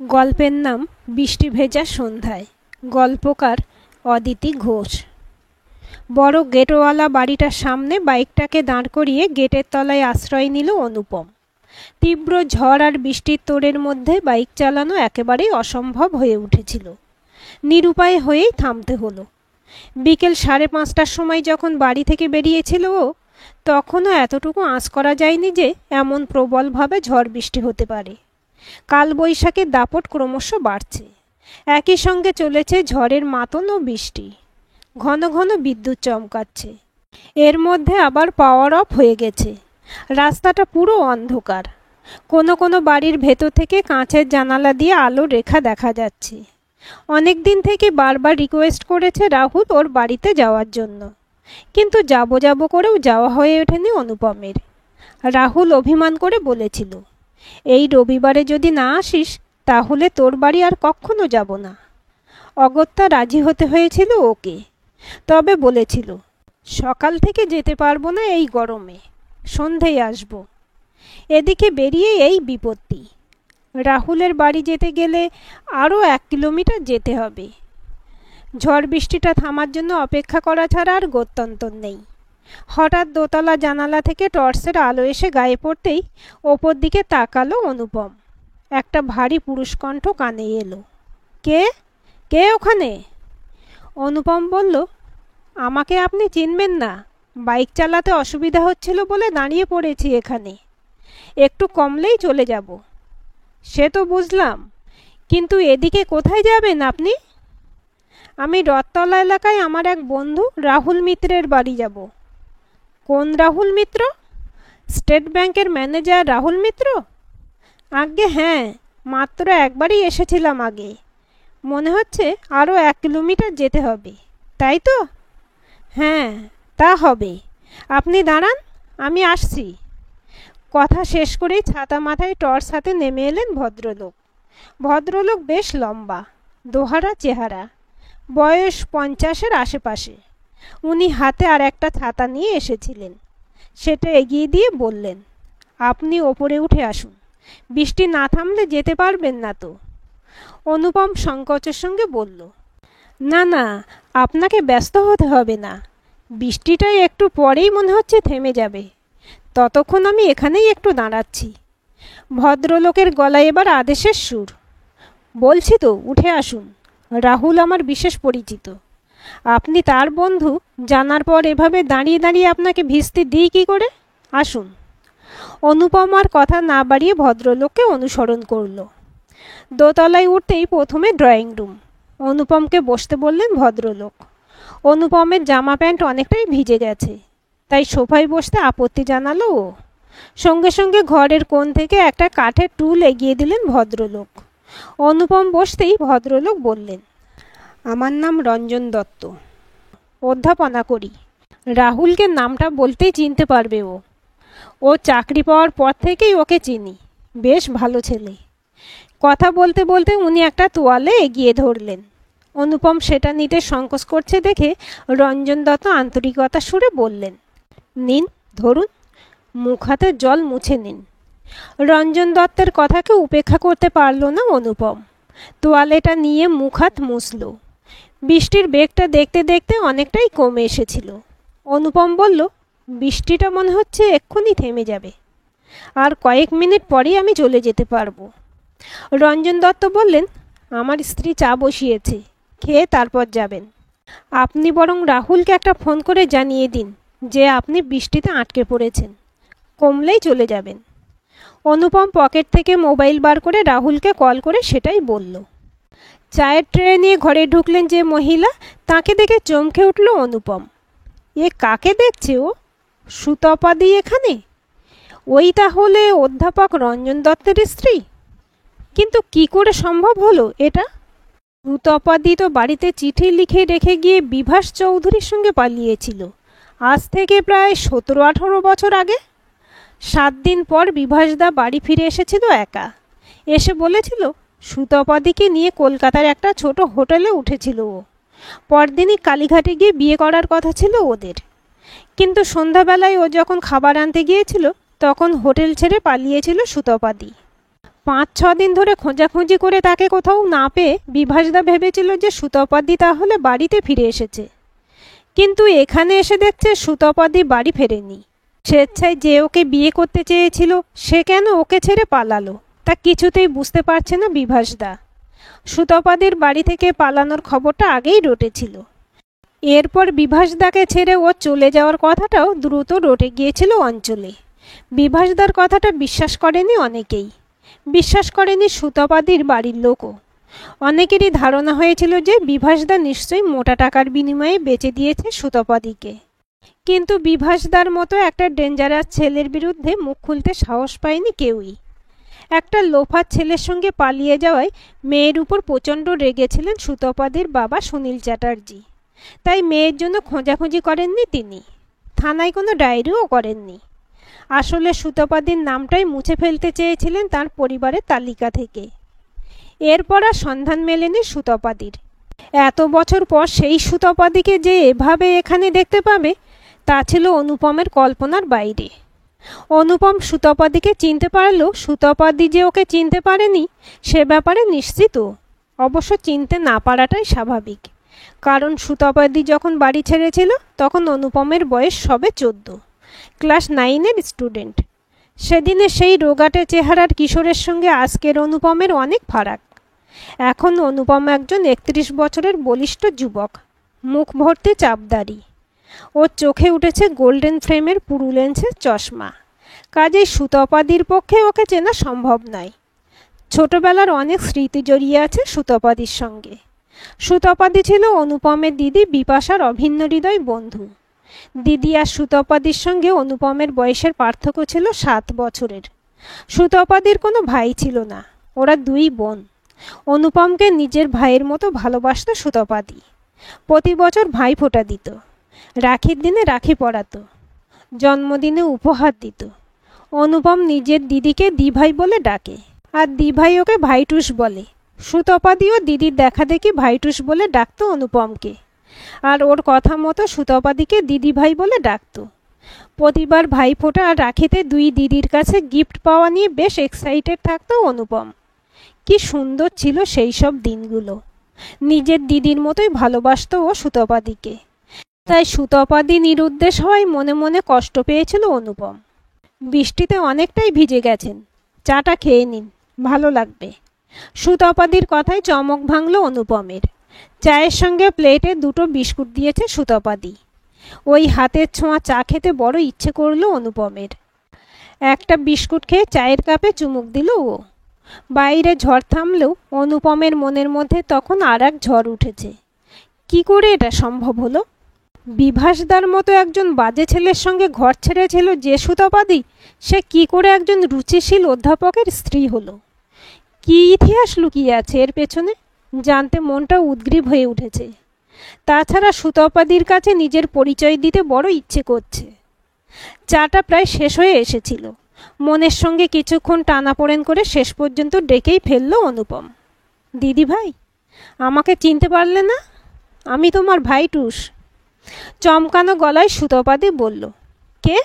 গল্পের নাম বৃষ্টি ভেজা সন্ধ্যায়। গল্পকার অদিতি ঘোষ। বড় গেটওয়ালা বাড়িটার সামনে বাইকটাকে দাঁড় করিয়ে গেটের তলায় আশ্রয় নিল অনুপম। তীব্র ঝড় আর বৃষ্টির তোড়ের মধ্যে বাইক চালানো একেবারেই অসম্ভব হয়ে উঠেছিল। নিরুপায় হয়েই থামতে হলো। বিকেল 5:30টার সময় যখন বাড়ি থেকে বেরিয়েছিল ও, তখনও এতটুকু আঁচ করা যায়নি যে এমন প্রবলভাবে ঝড় বৃষ্টি হতে পারে। কালবৈশাখীর দাপট ক্রমশ বাড়ছে। একই সঙ্গে চলেছে ঝড়ের মাতন ও বৃষ্টি। ঘন ঘন বিদ্যুৎ চমকাচ্ছে। এর মধ্যে আবার পাওয়ার অফ হয়ে গেছে। রাস্তাটা পুরো অন্ধকার। কোনো কোনো বাড়ির ভেতর থেকে কাঁচের জানালা দিয়ে আলোর রেখা দেখা যাচ্ছে। অনেক দিন থেকে বারবার রিকোয়েস্ট করেছে রাহুল ওর বাড়িতে যাওয়ার জন্য, কিন্তু যাব যাব করেও যাওয়া হয়ে ওঠেনি অনুপমের। রাহুল অভিমান করে বলেছিল, এই রবিবারে যদি না আসিস তাহলে তোর বাড়ি আর কখনো যাব না। অগত্যা রাজি হতে হয়েছিল ওকে। তবে বলেছিল, সকাল থেকে যেতে পারবো না এই গরমে, সন্ধেয় আসব। এদিকে বেরিয়ে এই বিপত্তি। রাহুলের বাড়ি যেতে গেলে আরও 1 কিলোমিটার যেতে হবে। ঝড় বৃষ্টিটা থামার জন্য অপেক্ষা করা ছাড়া আর গত্যন্তর নেই। হঠাৎ দোতলা জানালা থেকে টর্চের আলো এসে গায়ে পড়তেই ওপর দিকে তাকালো অনুপম। একটা ভারী পুরুষকণ্ঠ কানে এলো। কে কে ওখানে? অনুপম বলল, আমাকে আপনি চিনবেন না, বাইক চালাতে অসুবিধা হচ্ছিল বলে দাঁড়িয়ে পড়েছি এখানে, একটু কমলেই চলে যাব। সে তো বুঝলাম, কিন্তু এদিকে কোথায় যাবেন আপনি? আমি রথতলা এলাকায় আমার এক বন্ধু রাহুল মিত্রের বাড়ি যাব। কোন রাহুল মিত্র? স্টেট ব্যাংকের ম্যানেজার রাহুল মিত্র? আজ্ঞে হ্যাঁ, মাত্র একবারই এসেছিলাম আগে। মনে হচ্ছে আরও 1 কিলোমিটার যেতে হবে, তাই তো? হ্যাঁ, তা হবে। আপনি দাঁড়ান, আমি আসছি। কথা শেষ করেই ছাতা মাথায় টর্চ হাতে নেমে এলেন ভদ্রলোক। ভদ্রলোক বেশ লম্বা, দোহারা চেহারা, বয়স 50-এর আশেপাশে। উনি হাতে আর একটা ছাতা নিয়ে এসেছিলেন। সেটা এগিয়ে দিয়ে বললেন, আপনি ওপরে উঠে আসুন, বৃষ্টি না থামলে যেতে পারবেন না তো? অনুপম সংকোচের সঙ্গে বলল, না না, আপনাকে ব্যস্ত হতে হবে না, বৃষ্টিটাই একটু পরেই মনে হচ্ছে থেমে যাবে, ততক্ষণ আমি এখানেই একটু দাঁড়াচ্ছি। ভদ্রলোকের গলায় এবার আদেশের সুর। বলছি তো, উঠে আসুন, রাহুল আমার বিশেষ পরিচিত। আপনি তার বন্ধু জানার পর এভাবে দাঁড়িয়ে দাঁড়িয়ে আপনাকে ভিস্তি দিই কী করে? আসুন। অনুপম আর কথা না বাড়িয়ে ভদ্রলোককে অনুসরণ করল। দোতলায় উঠতেই প্রথমে ড্রয়িং রুম। অনুপমকে বসতে বললেন ভদ্রলোক। অনুপমের জামা প্যান্ট অনেকটাই ভিজে গেছে, তাই সোফায় বসতে আপত্তি জানালো ও। সঙ্গে সঙ্গে ঘরের কোণ থেকে একটা কাঠের টুল এগিয়ে দিলেন ভদ্রলোক। অনুপম বসতেই ভদ্রলোক বললেন, আমার নাম রঞ্জন দত্ত, অধ্যাপনা করি। রাহুলকে নামটা বলতেই চিনতে পারবে ও। ও চাকরি পাওয়ার পর থেকেই ওকে চিনি, বেশ ভালো ছেলে। কথা বলতে বলতে উনি একটা তোয়ালে এগিয়ে ধরলেন। অনুপম সেটা নিতে সংকোচ করছে দেখে রঞ্জন দত্ত আন্তরিকতার সুরে বললেন, নিন, ধরুন, মুখ হাতে জল মুছে নিন। রঞ্জন দত্তের কথাকে উপেক্ষা করতে পারল না অনুপম। তোয়ালেটা নিয়ে মুখ হাত মুছল। বৃষ্টির বেগটা দেখতে দেখতে অনেকটাই কমে এসেছিল। অনুপম বলল, বৃষ্টিটা মনে হচ্ছে এক্ষুনি থেমে যাবে, আর কয়েক মিনিট পরেই আমি চলে যেতে পারবো। রঞ্জন দত্ত বললেন, আমার স্ত্রী চা বসিয়েছে, খেয়ে তারপর যাবেন। আপনি বরং রাহুলকে একটা ফোন করে জানিয়ে দিন যে আপনি বৃষ্টিতে আটকে পড়েছেন, কমলেই চলে যাবেন। অনুপম পকেট থেকে মোবাইল বার করে রাহুলকে কল করে সেটাই বলল। চায়ের ট্রে নিয়ে ঘরে ঢুকলেন যে মহিলা, তাকে দেখে চমকে উঠল অনুপম। এ কাকে দেখছে ও? সুতপাদি এখানে? ওই তাহলে অধ্যাপক রঞ্জন দত্তের স্ত্রী? কিন্তু কি করে সম্ভব হলো এটা? সুতপাদি তো বাড়িতে চিঠি লিখে রেখে গিয়ে বিভাস চৌধুরীর সঙ্গে পালিয়েছিল, আজ থেকে প্রায় 17-18 বছর আগে। 7 দিন পর বিভাসদা বাড়ি ফিরে এসেছিল একা। এসে বলেছিল সুতপাদিকে নিয়ে কলকাতার একটা ছোট হোটেলে উঠেছিল ও। পরদিনই কালীঘাটে গিয়ে বিয়ে করার কথা ছিল ওদের, কিন্তু সন্ধ্যাবেলায় ও যখন খাবার আনতে গিয়েছিল তখন হোটেল ছেড়ে পালিয়েছিল সুতপাদি। 5-6 দিন ধরে খোঁজাখুঁজি করে তাকে কোথাও না পেয়ে বিভাসদা ভেবেছিল যে সুতপাদি তাহলে বাড়িতে ফিরে এসেছে, কিন্তু এখানে এসে দেখছে সুতপাদি বাড়ি ফেরেনি। স্বেচ্ছায় যে ওকে বিয়ে করতে চেয়েছিল সে কেন ওকে ছেড়ে পালালো তা কিছুতেই বুঝতে পারছে না বিভাসদা। সুতপাদির বাড়ি থেকে পালানোর খবরটা আগেই রটেছিল। এরপর বিভাসদাকে ছেড়ে ও চলে যাওয়ার কথাটাও দ্রুত রটে গিয়েছিল অঞ্চলে। বিভাসদার কথাটা বিশ্বাস করেনি অনেকেই, বিশ্বাস করেনি সুতপাদির বাড়ির লোকও। অনেকেরই ধারণা হয়েছিল যে বিভাসদা নিশ্চয়ই মোটা টাকার বিনিময়ে বেচে দিয়েছে সুতপাদিকে। কিন্তু বিভাসদার মতো একটা ডেঞ্জারাস ছেলের বিরুদ্ধে মুখ খুলতে সাহস পায়নি কেউই। একটা লোফার ছেলের সঙ্গে পালিয়ে যাওয়ায় মেয়ের উপর প্রচণ্ড রেগেছিলেন সুতপাদির বাবা সুনীল চ্যাটার্জি। তাই মেয়ের জন্য খোঁজাখুঁজি করেননি তিনি, থানায় কোনো ডায়েরিও করেননি। আসলে সুতপাদির নামটাই মুছে ফেলতে চেয়েছিলেন তার পরিবারের তালিকা থেকে। এরপর আর সন্ধান মেলেনি সুতপাদির। এত বছর পর সেই সুতপাদিকে যে এভাবে এখানে দেখতে পাবে তা ছিল অনুপমের কল্পনার বাইরে। অনুপম সুতপাদিকে চিনতে পারলেও সুতপাদি যে ওকে চিনতে পারেনি সে ব্যাপারে নিশ্চিত। অবশ্য চিনতে না পারাটাই স্বাভাবিক, কারণ সুতপাদি যখন বাড়ি ছেড়েছিল তখন অনুপমের বয়স সবে 14, ক্লাস 9-এর স্টুডেন্ট। সেদিনে সেই রোগাটে চেহারার কিশোরের সঙ্গে আজকের অনুপমের অনেক ফারাক। এখন অনুপম একজন 31 বছরের বলিষ্ঠ যুবক, মুখ ভর্তি চাপদাড়ি। ওর চোখে উঠেছে গোল্ডেন ফ্রেমের পুরু লেন্সের চশমা, কাজেই সুতপাদির পক্ষে ওকে চেনা সম্ভব নয়। ছোটবেলার অনেক স্মৃতি জড়িয়ে আছে সুতপাদির সঙ্গে। সুতপাদি ছিল অনুপমের দিদি বিপাশার অভিন্ন হৃদয় বন্ধু। দিদি আর সুতপাদির সঙ্গে অনুপমের বয়সের পার্থক্য ছিল 7 বছরের। সুতপাদির কোনো ভাই ছিল না, ওরা 2 বোন। অনুপমকে নিজের ভাইয়ের মতো ভালোবাসত সুতপাদি। প্রতি বছর ভাইফোঁটা দিত, রাখির দিনে রাখি পরাতো, জন্মদিনে উপহার দিত। অনুপম নিজের দিদিকে দিভাই বলে ডাকে, আর দিভাই ওকে ভাইটুস বলে। সুতপাদিও দিদির দেখা দেখি ভাইটুস বলে ডাকতো অনুপমকে, আর ওর কথা মতো সুতপাদিকে দিদিভাই বলে ডাকত। প্রতিবার ভাইফোঁটা আর রাখিতে 2 দিদির কাছে গিফট পাওয়া নিয়ে বেশ এক্সাইটেড থাকতো অনুপম। কি সুন্দর ছিল সেই সব দিনগুলো। নিজের দিদির মতোই ভালোবাসত ও সুতপাদিকে। তাই সুতপাদি নিরুদ্দেশ হওয়ায় মনে মনে কষ্ট পেয়েছিল অনুপম। বৃষ্টিতে অনেকটাই ভিজে গেছেন, চাটা খেয়ে নিন, ভালো লাগবে। সুতপাদির কথায় চমক ভাঙল অনুপমের। চায়ের সঙ্গে প্লেটে 2টো বিস্কুট দিয়েছে সুতপাদি। ওই হাতের ছোঁয়া চা খেতে বড় ইচ্ছে করল অনুপমের। একটা বিস্কুট খেয়ে চায়ের কাপে চুমুক দিল ও। বাইরে ঝড় থামলেও অনুপমের মনের মধ্যে তখন আর এক ঝড় উঠেছে। কি করে এটা সম্ভব হলো? বিভাসদার মতো একজন বাজে ছেলের সঙ্গে ঘর ছেড়েছিল যে সুতপাদি, সে কি করে একজন রুচিশীল অধ্যাপকের স্ত্রী হলো? কি ইতিহাস লুকিয়ে আছে এর পেছনে জানতে মনটা উদ্গ্রীব হয়ে উঠেছে। তাছাড়া সুতপাদির কাছে নিজের পরিচয় দিতে বড় ইচ্ছে করছে। চাটা প্রায় শেষ হয়ে এসেছিল। মনের সঙ্গে কিছুক্ষণ টানাপোড়েন করে শেষ পর্যন্ত ডেকেই ফেলল অনুপম। দিদি ভাই, আমাকে চিনতে পারলে না? আমি তোমার ভাইটুস। চমকানো গলায় সুতপাদি বলল, কে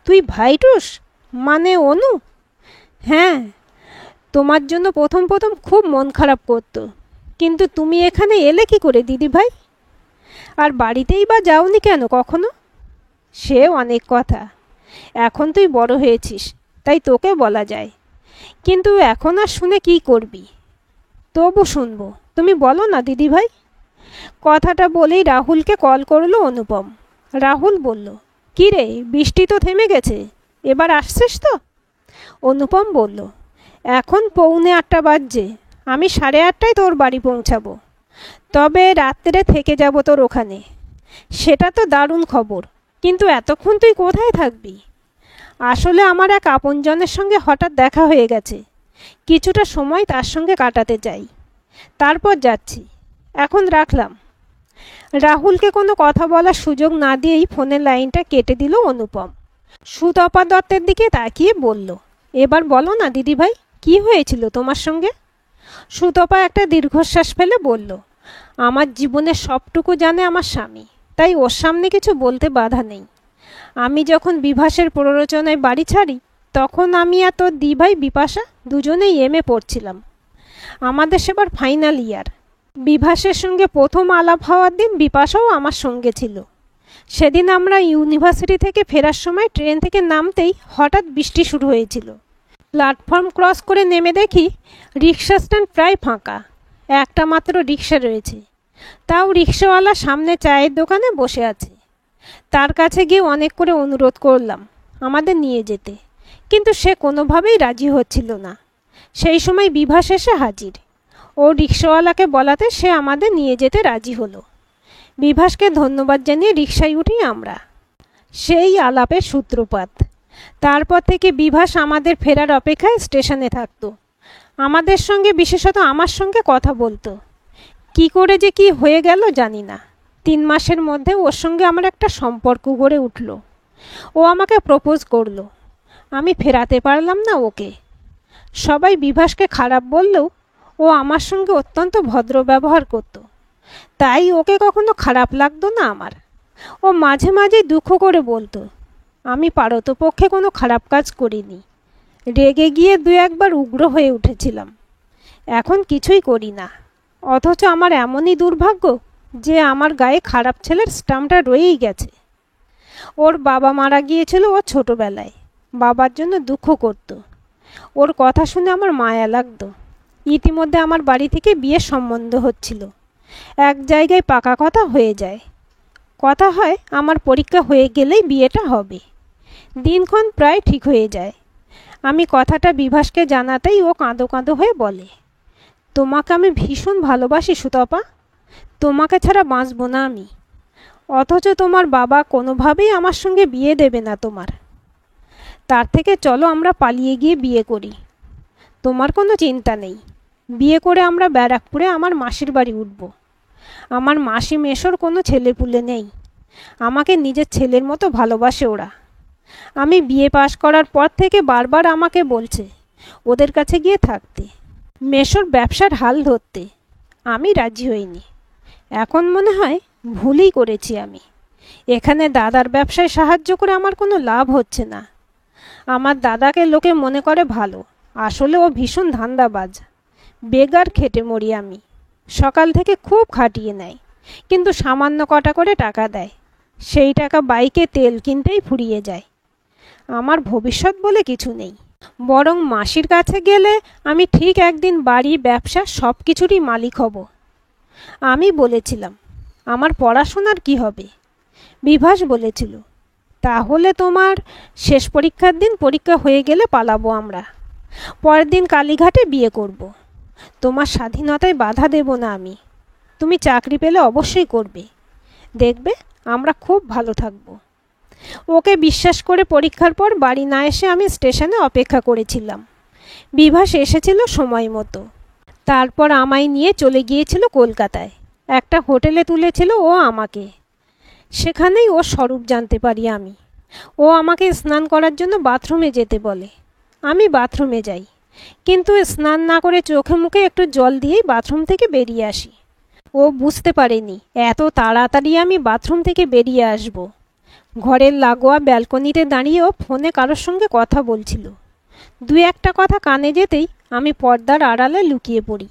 তুই? ভাইটুস মানে অনু? হ্যাঁ, তোমার জন্য প্রথম প্রথম খুব মন খারাপ করতো, কিন্তু তুমি এখানে এলে কি করে দিদি ভাই? আর বাড়িতেই বা যাওনি কেন কখনো? সে অনেক কথা, এখন তুই বড় হয়েছিস তাই তোকে বলা যায়, কিন্তু এখন আর শুনে কি করবি? তবু শুনবো, তুমি বলো না দিদি ভাই। কথাটা বলেই রাহুলকে কল করলো অনুপম। রাহুল বলল, কি রে, বৃষ্টি তো থেমে গেছে, এবার আসছিস তো? অনুপম বলল, এখন 7:45 বাজছে, আমি 8:30টায় তোর বাড়ি পৌঁছাবো, তবে রাত্রে থেকে যাব তোর ওখানে। সেটা তো দারুণ খবর, কিন্তু এতক্ষণ তুই কোথায় থাকবি? আসলে আমার এক আপনজনের সঙ্গে হঠাৎ দেখা হয়ে গেছে, কিছুটা সময় তার সঙ্গে কাটাতে চাই, তারপর যাচ্ছি। এখন রাখলাম। রাহুলকে কোনো কথা বলার সুযোগ না দিয়েই ফোনের লাইনটা কেটে দিল অনুপম। সুতপা দত্তের দিকে তাকিয়ে বলল, এবার বলো না দিদি ভাই, কি হয়েছিল তোমার সঙ্গে? সুতপা একটা দীর্ঘশ্বাস ফেলে বলল, আমার জীবনের সবটুকু জানে আমার স্বামী, তাই ওর সামনে কিছু বলতে বাধা নেই। আমি যখন বিভাসের প্ররোচনায় বাড়ি ছাড়ি তখন আমি আর তোর দিভাই বিপাশা দুজনেই এমএ পড়ছিলাম। আমাদের সেবার ফাইনাল ইয়ার। বিভাসের সঙ্গে প্রথম আলাপ হওয়ার দিন বিপাশাও আমার সঙ্গে ছিল। সেদিন আমরা ইউনিভার্সিটি থেকে ফেরার সময় ট্রেন থেকে নামতেই হঠাৎ বৃষ্টি শুরু হয়েছিল। প্ল্যাটফর্ম ক্রস করে নেমে দেখি রিক্সা স্ট্যান্ড প্রায় ফাঁকা, একটা মাত্র রিক্সা রয়েছে। তাও রিক্সাওয়ালা সামনে চায়ের দোকানে বসে আছে। তার কাছে গিয়ে অনেক করে অনুরোধ করলাম আমাদের নিয়ে যেতে, কিন্তু সে কোনোভাবেই রাজি হচ্ছিল না। সেই সময় বিভাস এসে হাজির। ও রিক্সাওয়ালাকে বলাতে সে আমাদের নিয়ে যেতে রাজি হলো। বিভাসকে ধন্যবাদ জানিয়ে রিক্সায় উঠি আমরা। সেই আলাপের সূত্রপাত। তারপর থেকে বিভাস আমাদের ফেরার অপেক্ষায় স্টেশনে থাকতো। আমাদের সঙ্গে, বিশেষত আমার সঙ্গে কথা বলতো। কি করে যে কি হয়ে গেল জানি না। 3 মাসের মধ্যে ওর সঙ্গে আমার একটা সম্পর্ক গড়ে উঠল। ও আমাকে প্রপোজ করলো। আমি ফেরাতে পারলাম না ওকে। সবাই বিভাসকে খারাপ বললেও ও আমার সঙ্গে অত্যন্ত ভদ্র ব্যবহার করত। তাই ওকে কখনো খারাপ লাগতো না আমার। ও মাঝে মাঝে দুঃখ করে বলতো আমি পারতপক্ষে কোনো খারাপ কাজ করিনি। রেগে গিয়ে 2-1বার উগ্র হয়ে উঠেছিলাম। এখন কিছুই করি না। অথচ আমার এমনই দুর্ভাগ্য যে আমার গায়ে খারাপ ছেলের স্টাম্পটা রয়েই গেছে। ওর বাবা মারা গিয়েছিল ও ছোটবেলায়। বাবার জন্য দুঃখ করত। ওর কথা শুনে আমার মায়া লাগতো। ইতিমধ্যে আমার বাড়ি থেকে বিয়ের সম্বন্ধ হচ্ছিল। এক জায়গায় পাকা কথা হয়ে যায়। কথা হয় আমার পরীক্ষা হয়ে গেলেই বিয়েটা হবে। দিনক্ষণ প্রায় ঠিক হয়ে যায়। আমি কথাটা বিভাসকে জানাতেই ও কাঁদো কাঁদো হয়ে বলে, তোমাকে আমি ভীষণ ভালোবাসি সুতপা, তোমাকে ছাড়া বাঁচব না আমি। অথচ তোমার বাবা কোনোভাবেই আমার সঙ্গে বিয়ে দেবে না তোমার। তার থেকে চলো আমরা পালিয়ে গিয়ে বিয়ে করি। তোমার কোনো চিন্তা নেই। বিয়ে করে আমরা ব্যারাকপুরে আমার মাসির বাড়ি উঠব। আমার মাসি মেশোর কোনো ছেলেপুলে নেই। আমাকে নিজের ছেলের মতো ভালোবাসে ওরা। আমি বিয়ে পাশ করার পর থেকে বারবার আমাকে বলছে ওদের কাছে গিয়ে থাকতে, মেশোর ব্যবসার হাল ধরতে। আমি রাজি হইনি। এখন মনে হয় ভুলই করেছি আমি। এখানে দাদার ব্যবসায় সাহায্য করে আমার কোনো লাভ হচ্ছে না। আমার দাদাকে লোকে মনে করে ভালো, আসলে ও ভীষণ ধান্দাবাজ। বেগার খেটে মরি আমি। সকাল থেকে খুব খাটিয়ে নেয়, কিন্তু সামান্য কটা করে টাকা দেয়। সেই টাকা বাইকে তেল কিনতেই ফুরিয়ে যায়। আমার ভবিষ্যৎ বলে কিছু নেই। বরং মাসির কাছে গেলে আমি ঠিক একদিন বাড়ি, ব্যবসা সব কিছুরই মালিক হব। আমি বলেছিলাম আমার পড়াশোনার কি হবে? বিভাস বলেছিল তাহলে তোমার শেষ পরীক্ষার দিন পরীক্ষা হয়ে গেলে পালাবো আমরা। পরের দিন কালীঘাটে বিয়ে করব। তোমার স্বাধীনতায় বাধা দেব না আমি। তুমি চাকরি পেলে অবশ্যই করবে। দেখবে আমরা খুব ভালো থাকব। ওকে বিশ্বাস করে পরীক্ষার পর বাড়ি না এসে আমি স্টেশনে অপেক্ষা করেছিলাম। বিভাস এসেছিল সময় মতো। তারপর আমায় নিয়ে চলে গিয়েছিল কলকাতায়। একটা হোটেলে তুলেছিল ও আমাকে। সেখানেই ওর স্বরূপ জানতে পারি আমি। ও আমাকে স্নান করার জন্য বাথরুমে যেতে বলে। আমি বাথরুমে যাই, কিন্তু স্নান না করে চোখে মুখে একটু জল দিয়েই বাথরুম থেকে বেরিয়ে আসি। ও বুঝতে পারেনি এত তাড়াতাড়ি আমি বাথরুম থেকে বেরিয়ে আসব। ঘরের লাগোয়া ব্যালকনিতে দাঁড়িয়েও ফোনে কারোর সঙ্গে কথা বলছিল। 2-1টা কথা কানে যেতেই আমি পর্দার আড়ালে লুকিয়ে পড়ি।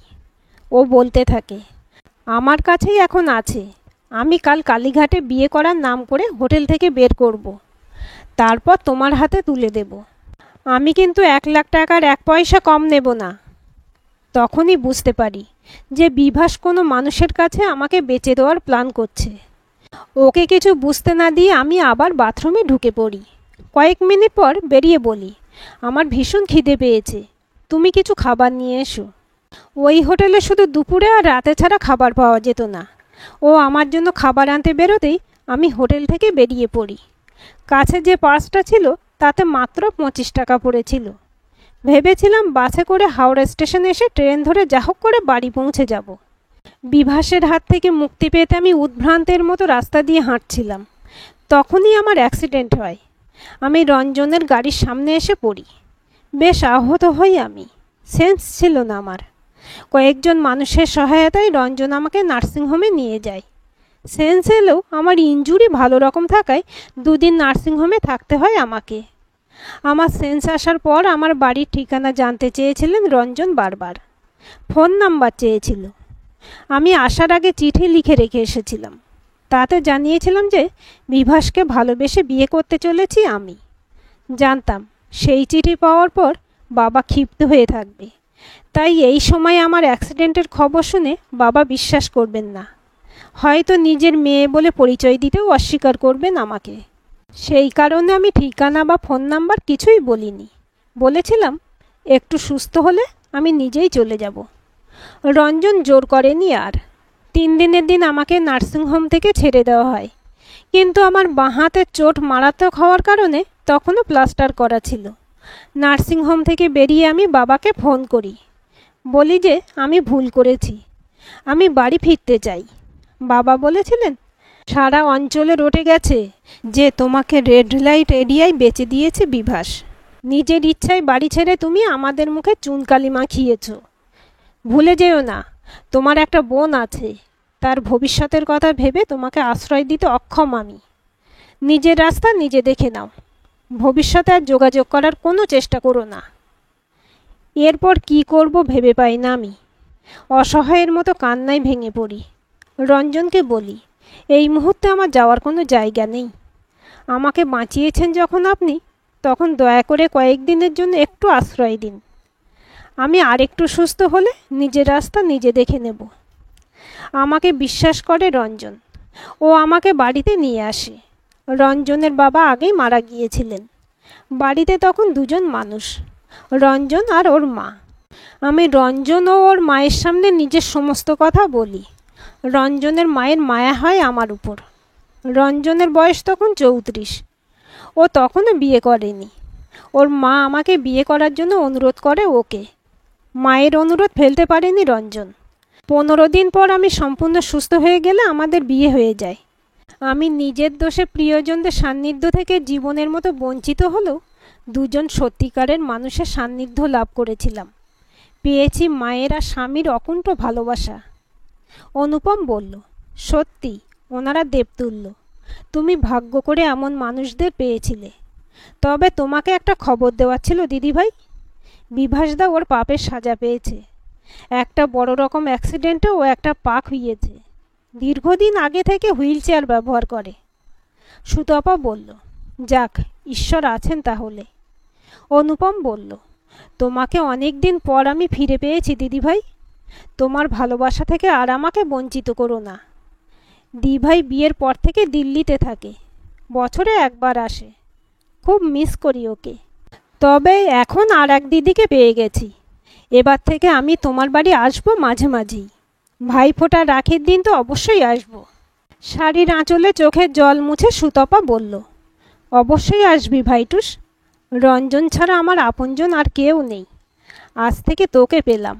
ও বলতে থাকে আমার কাছেই এখন আছে। আমি কাল কালীঘাটে বিয়ে করার নাম করে হোটেল থেকে বের করব। তারপর তোমার হাতে তুলে দেব। আমি কিন্তু 1 লাখ টাকার 1 পয়সা কম নেব না। তখনই বুঝতে পারি যে বিভাস কোনো মানুষের কাছে আমাকে বেচে দেওয়ার প্ল্যান করছে। ওকে কিছু বুঝতে না দিয়ে আমি আবার বাথরুমে ঢুকে পড়ি। কয়েক মিনিট পর বেরিয়ে বলি আমার ভীষণ খিদে পেয়েছে, তুমি কিছু খাবার নিয়ে এসো। ওই হোটেলে শুধু দুপুরে আর রাতে ছাড়া খাবার পাওয়া যেত না। ও আমার জন্য খাবার আনতে বেরোতেই আমি হোটেল থেকে বেরিয়ে পড়ি। কাছে যে পার্সটা ছিল তাতে মাত্র 25 টাকা পড়েছিল। ভেবেছিলাম বাসে করে হাওড়া স্টেশনে এসে ট্রেন ধরে যা হোক করে বাড়ি পৌঁছে যাব। বিভাসের হাত থেকে মুক্তি পেতে আমি উদ্ভ্রান্তের মতো রাস্তা দিয়ে হাঁটছিলাম। তখনই আমার অ্যাক্সিডেন্ট হয়। আমি রঞ্জনের গাড়ির সামনে এসে পড়ি। বেশ আহত হই আমি। সেন্স ছিল না আমার। কয়েকজন মানুষের সহায়তায় রঞ্জন আমাকে নার্সিংহোমে নিয়ে যায়। সেন্স এলেও আমার ইনজুরি ভালো রকম থাকায় 2 দিন নার্সিংহোমে থাকতে হয় আমাকে। আমার সেন্স আসার পর আমার বাড়ির ঠিকানা জানতে চেয়েছিলেন রঞ্জন বারবার। ফোন নাম্বার চেয়েছিল। আমি আসার আগে চিঠি লিখে রেখে এসেছিলাম। তাতে জানিয়েছিলাম যে বিভাসকে ভালোবেসে বিয়ে করতে চলেছি আমি। জানতাম সেই চিঠি পাওয়ার পর বাবা ক্ষিপ্ত হয়ে থাকবে, তাই এই সময় আমার অ্যাক্সিডেন্টের খবর শুনে বাবা বিশ্বাস করবেন না, হয়তো নিজের মেয়ে বলে পরিচয় দিতেও অস্বীকার করবেন আমাকে। সেই কারণে আমি ঠিকানা বা ফোন নাম্বার কিছুই বলিনি। বলেছিলাম একটু সুস্থ হলে আমি নিজেই চলে যাব। রঞ্জন জোর করেনি আর। 3 দিনের দিন আমাকে নার্সিংহোম থেকে ছেড়ে দেওয়া হয়, কিন্তু আমার বাঁ হাতের চোট মারাত্মক হওয়ার কারণে তখনও প্লাস্টার করা ছিল। নার্সিংহোম থেকে বেরিয়ে আমি বাবাকে ফোন করি, বলি যে আমি ভুল করেছি, আমি বাড়ি ফিরতে চাই। বাবা বলেছিলেন সারা অঞ্চলে রটে গেছে যে তোমাকে রেড লাইট এরিয়ায় বেচে দিয়েছে বিভাস। নিজের ইচ্ছায় বাড়ি ছেড়ে তুমি আমাদের মুখে চুনকালি মাখিয়েছ। ভুলে যেও না তোমার একটা বোন আছে, তার ভবিষ্যতের কথা ভেবে তোমাকে আশ্রয় দিতে অক্ষম আমি। নিজের রাস্তা নিজে দেখে নাও, ভবিষ্যতে আর যোগাযোগ করার কোনো চেষ্টা করো না। এরপর কি করব ভেবে পাই না আমি। অসহায়ের মতো কান্নায় ভেঙে পড়ি। রঞ্জনকে বলি এই মুহূর্তে আমার যাওয়ার কোনো জায়গা নেই। আমাকে বাঁচিয়েছেন যখন আপনি, তখন দয়া করে কয়েকদিনের জন্য একটু আশ্রয় দিন। আমি আরেকটু সুস্থ হলে নিজের রাস্তা নিজে দেখে নেব। আমাকে বিশ্বাস করে রঞ্জন। ও আমাকে বাড়িতে নিয়ে আসে। রঞ্জনের বাবা আগেই মারা গিয়েছিলেন। বাড়িতে তখন 2 জন মানুষ, রঞ্জন আর ওর মা। আমি রঞ্জন ও ওর মায়ের সামনে নিজের সমস্ত কথা বলি। রঞ্জনের মায়ের মায়া হয় আমার উপর। রঞ্জনের বয়স তখন 34। ও তখনও বিয়ে করেনি। ওর মা আমাকে বিয়ে করার জন্য অনুরোধ করে ওকে। মায়ের অনুরোধ ফেলতে পারেনি রঞ্জন। 15 দিন পর আমি সম্পূর্ণ সুস্থ হয়ে গেলে আমাদের বিয়ে হয়ে যায়। আমি নিজের দোষে প্রিয়জনদের সান্নিধ্য থেকে জীবনের মতো বঞ্চিত হলেও 2 জন সত্যিকারের মানুষের সান্নিধ্য লাভ করেছিলাম। পেয়েছি মায়ের আর স্বামীর অকুণ্ঠ ভালোবাসা। অনুপম বলল, সত্যি ওনারা দেবতুল্য। তুমি ভাগ্য করে এমন মানুষদের পেয়েছিলে। তবে তোমাকে একটা খবর দেওয়ার ছিল দিদিভাই। বিভাসদা ওর পাপের সাজা পেয়েছে। একটা বড় রকম অ্যাক্সিডেন্টে ও একটা পা খুইয়েছে। দীর্ঘদিন আগে থেকে হুইল চেয়ার ব্যবহার করে। সুতপা বলল, যাক, ঈশ্বর আছেন তাহলে। অনুপম বলল, তোমাকে অনেক দিন পর আমি ফিরে পেয়েছি দিদিভাই। তোমার ভালোবাসা থেকে আর আমাকে বঞ্চিত করো না। দিভাই বিয়ের পর থেকে দিল্লিতে থাকে। বছরে একবার আসে। খুব মিস করি ওকে। তবে এখন আর এক দিদিকে পেয়ে গেছি। এবার থেকে আমি তোমার বাড়ি আসবো মাঝে মাঝেই। ভাইফোঁটার রাখির দিন তো অবশ্যই আসবো। শাড়ির আঁচলে চোখের জল মুছে সুতপা বলল, অবশ্যই আসবি ভাইটুস। রঞ্জন ছাড়া আমার আপনজন আর কেউ নেই। আজ থেকে তোকে পেলাম।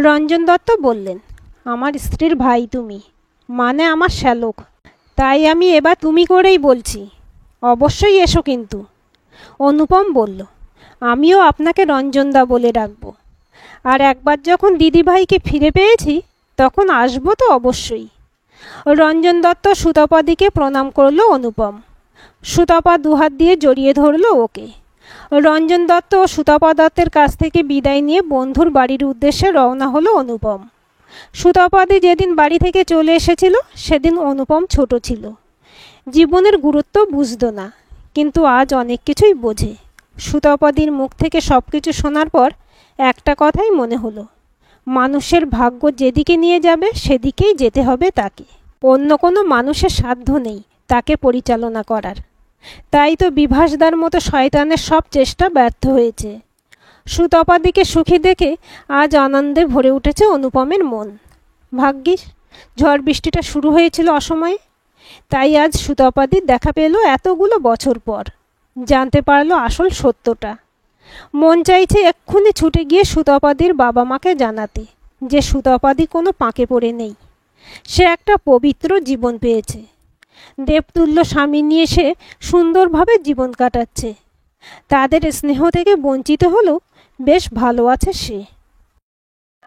রঞ্জন দত্ত বললেন, আমার স্ত্রীর ভাই তুমি, মানে আমার শ্যালক। তাই আমি এবার তুমি করেই বলছি। অবশ্যই এসো কিন্তু। অনুপম বলল, আমিও আপনাকে রঞ্জনদা বলে রাখব। আর একবার যখন দিদিভাইকে ফিরে পেয়েছি তখন আসবো তো অবশ্যই। রঞ্জন দত্ত সুতপাদিকে প্রণাম করল অনুপম। সুতপা দুহাত দিয়ে জড়িয়ে ধরল ওকে। রঞ্জন দত্ত ও সুতপা দত্তের কাছ থেকে বিদায় নিয়ে বন্ধুর বাড়ির উদ্দেশ্যে রওনা হলো অনুপম। সুতপাদি যেদিন বাড়ি থেকে চলে এসেছিল সেদিন অনুপম ছোট ছিল। জীবনের গুরুত্ব বুঝতো না, কিন্তু আজ অনেক কিছুই বোঝে। সুতপাদির মুখ থেকে সব কিছু শোনার পর একটা কথাই মনে হলো, মানুষের ভাগ্য যেদিকে নিয়ে যাবে সেদিকেই যেতে হবে তাকে। অন্য কোনো মানুষের সাধ্য নেই তাকে পরিচালনা করার। তাই তো বিভাসদার মতো শয়তানের সব চেষ্টা ব্যর্থ হয়েছে। সুতপাদিকে সুখী দেখে আজ আনন্দে ভরে উঠেছে অনুপমের মন। ভাগ্যিস ঝড় বৃষ্টিটা শুরু হয়েছিল অসময়ে, তাই আজ সুতপাদির দেখা পেল এতগুলো বছর পর। জানতে পারলো আসল সত্যটা। মন চাইছে এক্ষুনি ছুটে গিয়ে সুতপাদির বাবা মাকে জানাতে যে সুতপাদি কোনো পাঁকে পড়ে নেই। সে একটা পবিত্র জীবন পেয়েছে। দেবতুল্য স্বামী নিয়ে সে সুন্দরভাবে জীবন কাটাচ্ছে। তাদের স্নেহ থেকে বঞ্চিত হলেও বেশ ভালো আছে সে।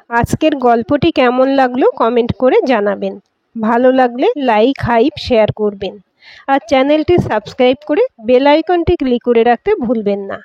আজকের গল্পটি কেমন লাগলো কমেন্ট করে জানাবেন। ভালো লাগলে লাইক, হাইপ, শেয়ার করবেন। আর চ্যানেলটি সাবস্ক্রাইব করে বেল আইকনটি ক্লিক করে রাখতে ভুলবেন না।